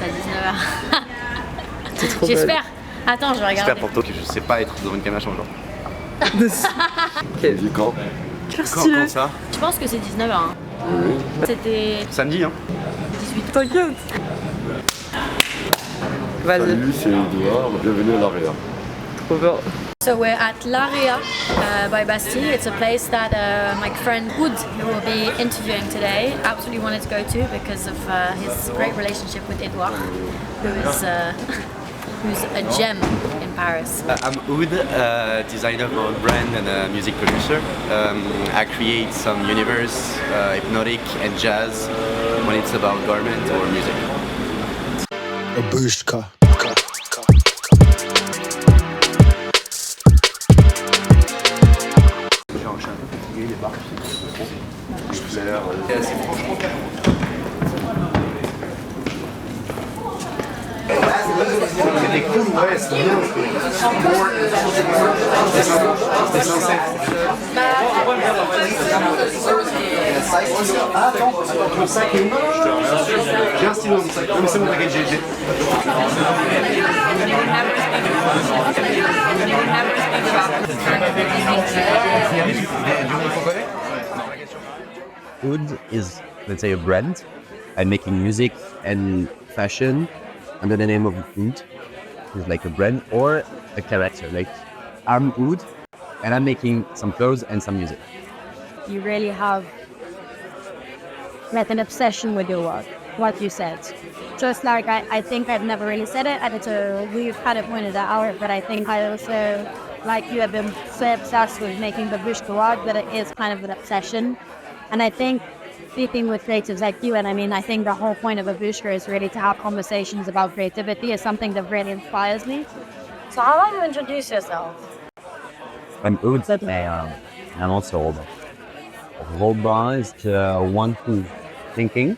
à 19h. C'est trop J'espère. Attends, je vais regarder. J'espère pour toi que je sais pas être devant une caméra changeante. Quel Du quand stylé. ça? Je pense que c'est 19h. Hein. Oui. C'était Samedi, hein. 18h. T'inquiète. Vas-y. Salut, c'est Edouard, bienvenue à l'AREA. Trop bien. So we're at l'Area by Bastille. It's a place that my friend Oud, who will be interviewing today, absolutely wanted to go to because of his great relationship with Edouard, who's a gem in Paris. I'm Oud, designer of brand and a music producer. I create some universe, hypnotic and jazz when it's about garment or music. BABOUSHKA. Je suis un peu fatigué, les barques, je flaire. C'est franchement c'était cool, ouais, c'était bien. C'était sincère. Attends, mon sac est où? J'ai un stylo dans mon sac. Non mais c'est bon, t'inquiète, j'ai. OOD is, let's say, a brand. I'm making music and fashion under the name of OOD. It's like a brand or a character. Like, I'm OOD and I'm making some clothes and some music. You really have like an obsession with your work, what you said. Just like I think I've never really said it, and we've kind of pointed that out, but I think I also, like you have been so obsessed with making BABOUSHKA work that it is kind of an obsession. And I think speaking with creatives like you, and I mean, I think the whole point of BABOUSHKA is really to have conversations about creativity is something that really inspires me. So how do you introduce yourself? I'm OOD and I'm also Robin. Robin is the one who's thinking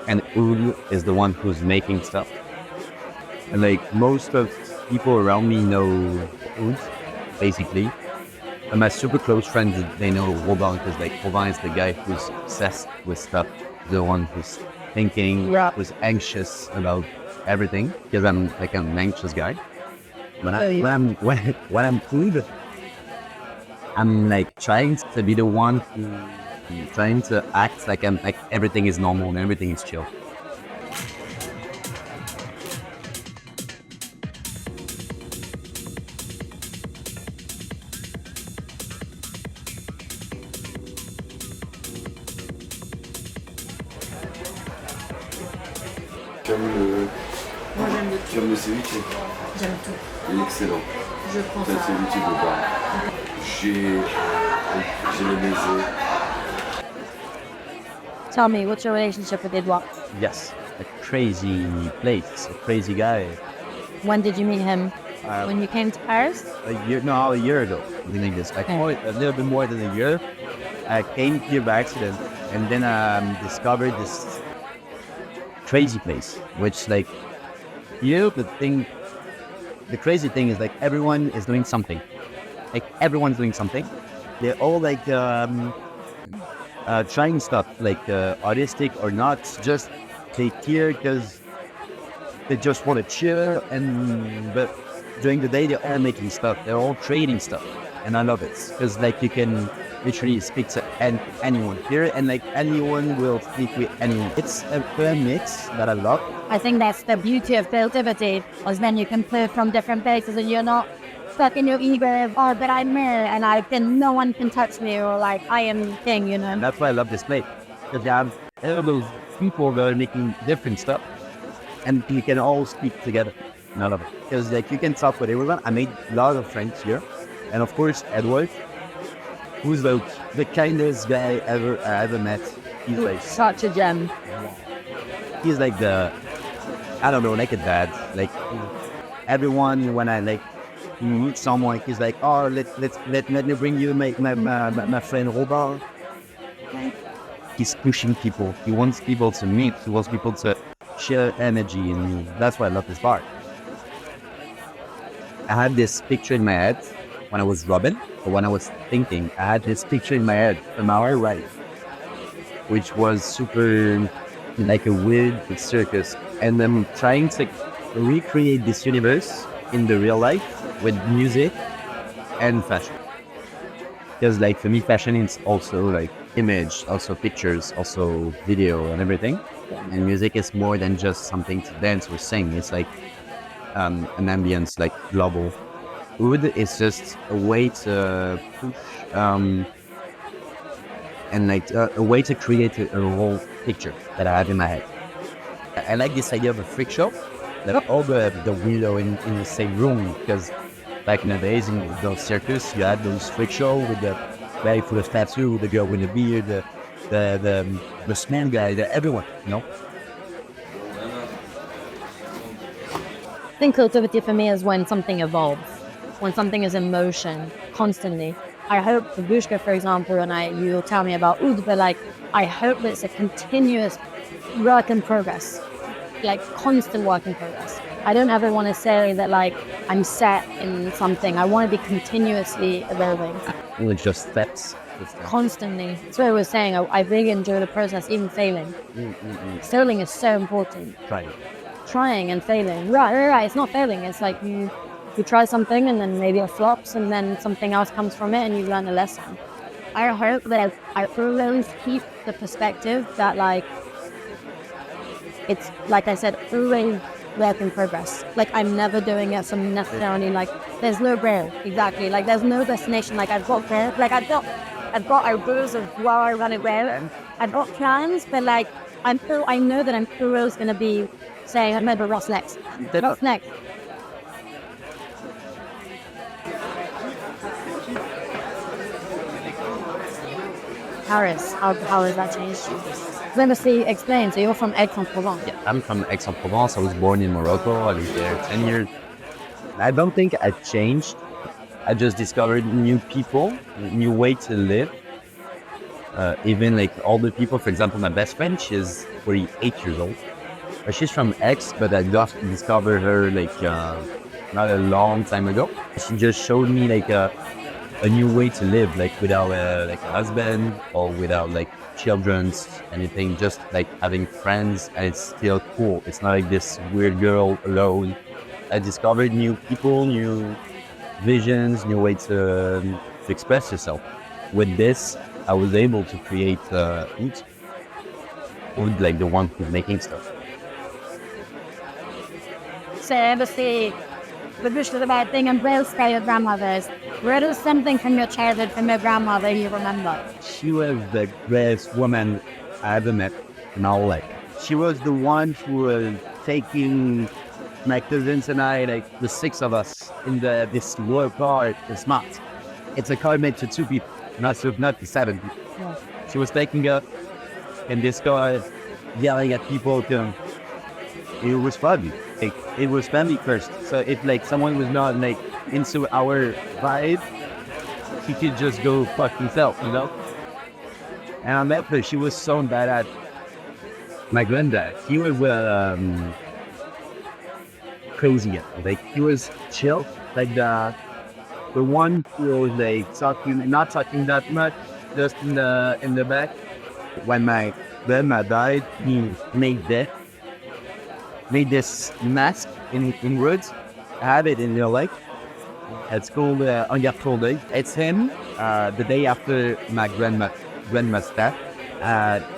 and OOD is the one who's making stuff. And like most of people around me know OOD, basically. And my super close friends, they know Robin because like Robin is the guy who's obsessed with stuff, the one who's thinking, who's anxious about everything. Because I'm like an anxious guy. When I'm OOD, I'm like trying to be the one who trying to act like everything is normal and everything is chill. Comme le ceviche. J'aime tout. Il est excellent. Je prends C'est le ça. ceviche de bar. J'ai le mezzes. Tell me, what's your relationship with Edouard? Yes, a crazy place, a crazy guy. When did you meet him? When you came to Paris? A year ago, something like this. A little bit more than a year. I came here by accident and then discovered this crazy place, which like, the crazy thing is like everyone is doing something. Like everyone's doing something. They're all like trying stuff, like artistic or not. Just take here because they just want to chill. But during the day, they're all making stuff. They're all trading stuff, and I love it because like you can literally speak to anyone here, and like anyone will speak with anyone. It's a mix that I love. I think that's the beauty of creativity, is then you can play from different places and you're not stuck in your ego of, oh, but I'm here and no one can touch me, or like I am king, you know. And that's why I love this place, because you have all those people that are making different stuff, and we can all speak together. And I love it because like you can talk with everyone. I made a lot of friends here, and of course Edward, who's like the kindest guy I ever met. He's like such a gem. He's like I don't know, like a dad. Like everyone, when I like meet someone, he's like, oh, let me bring you my friend Robin. He's pushing people. He wants people to meet. He wants people to share energy, and that's why I love this bar. I had this picture in my head when I was Robin, or when I was thinking. I had this picture in my head from our right, which was super like a weird circus, and I'm trying to recreate this universe in the real life with music and fashion. Because like for me, fashion is also like image, also pictures, also video and everything. And music is more than just something to dance or sing. It's like an ambience, like global. OOD is just a way to push and like a way to create a whole picture that I have in my head. I like this idea of a freak show, that all the weirdo in the same room, because back in the days in those circus, you had those freak show with the guy full of tattoo, the girl with the beard, the small guy, everyone, you know? I think creativity for me is when something evolves, when something is in motion constantly. I hope Babushka, for example, and you'll tell me about OOD, but like, I hope that it's a continuous work in progress, like constant work in progress. I don't ever want to say that like I'm set in something. I want to be continuously evolving. It's just steps. Constantly. That's what I was saying. I really enjoy the process, even failing. Failing is so important. Trying and failing. Right. It's not failing. It's like you try something and then maybe it flops and then something else comes from it and you learn a lesson. I hope that I always keep the perspective that like, it's like I said, always work in progress. Like I'm never doing it from necessarily like, there's no goal, exactly. Like there's no destination. Like I've got goals, like I've got ideas of where I want to go. I've got plans, but like I know that I'm always going to be saying, I remember what's next. What's next? Paris, how has that changed you? Let me see, explain. So you're from Aix-en-Provence? Yeah, I'm from Aix-en-Provence. I was born in Morocco. I lived there 10 years. I don't think I changed. I just discovered new people, new way to live. Even like older people, for example, my best friend, she's 48 years old. She's from Aix, but I just discovered her like not a long time ago. She just showed me like a new way to live, like without like a husband or without like children's anything, just like having friends, and it's still cool. It's not like this weird girl alone. I discovered new people, new visions, new way to express yourself. With this, I was able to create OOD, like the one who's making stuff. So obviously, Babushka, the bad thing, and where stay your grandmothers. Where is something from your childhood, from your grandmother you remember? She was the greatest woman I ever met in my whole life. She was the one who was taking my cousins and I, like the six of us, in this little car, the Smart. It's a car made for two people, not for seven people. Yeah. She was taking us in this car, yelling at people. It was fun. Like, it was family first. So if like someone was not like into our vibe, he could just go fuck himself, you know? And I met her, she was so bad at my granddad. He was crazy. Like he was chill, like the one who was like not talking that much, just in the back. When my grandma died, he made this mask in woods. I have it in real life. It's called Angartol Day. It's him the day after my grandma's death.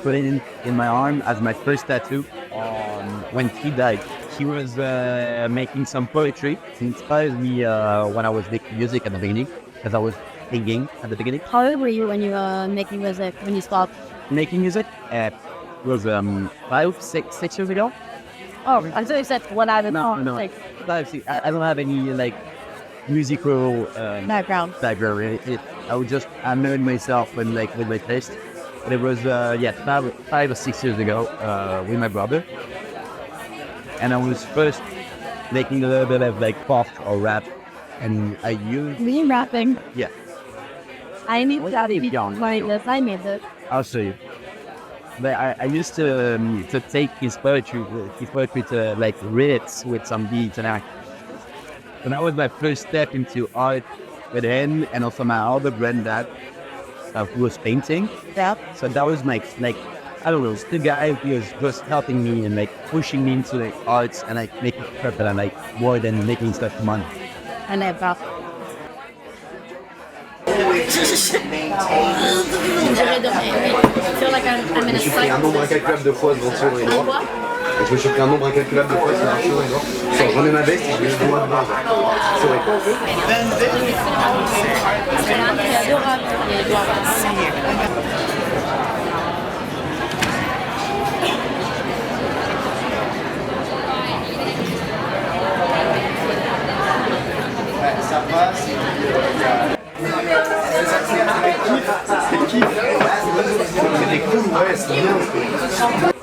Put it in my arm as my first tattoo when he died. He was making some poetry. It inspired me when I was making music at the beginning, because I was singing at the beginning. How old were you when you were making music, when you stopped? Making music was 6 years ago. Oh, I thought you said what I was No. like I don't have any like musical background. I made myself with my taste. But it was 5 or 6 years ago with my brother, and I was first making a little bit of like pop or rap, and I used Were you rapping? yeah. I need that Young. like this. I made it. I'll show you. But I used to take his poetry to like read it with some beats and act. So that was my first step into art with him, and also my other granddad who was painting. Yeah. So that was my like I don't know, the guy who was just helping me and like pushing me into like arts and like making stuff that I like more than making stuff money. I never. I feel like I'm in a J'ai pris un nombre incalculable de fois devant sur les doigts. Et je me suis pris un nombre incalculable de fois sur les doigts. Je remets ma veste et je mets le doigt devant. C'est vrai. C'est adorable. Il doit Ça passe. C'est cool, ouais, c'est bien.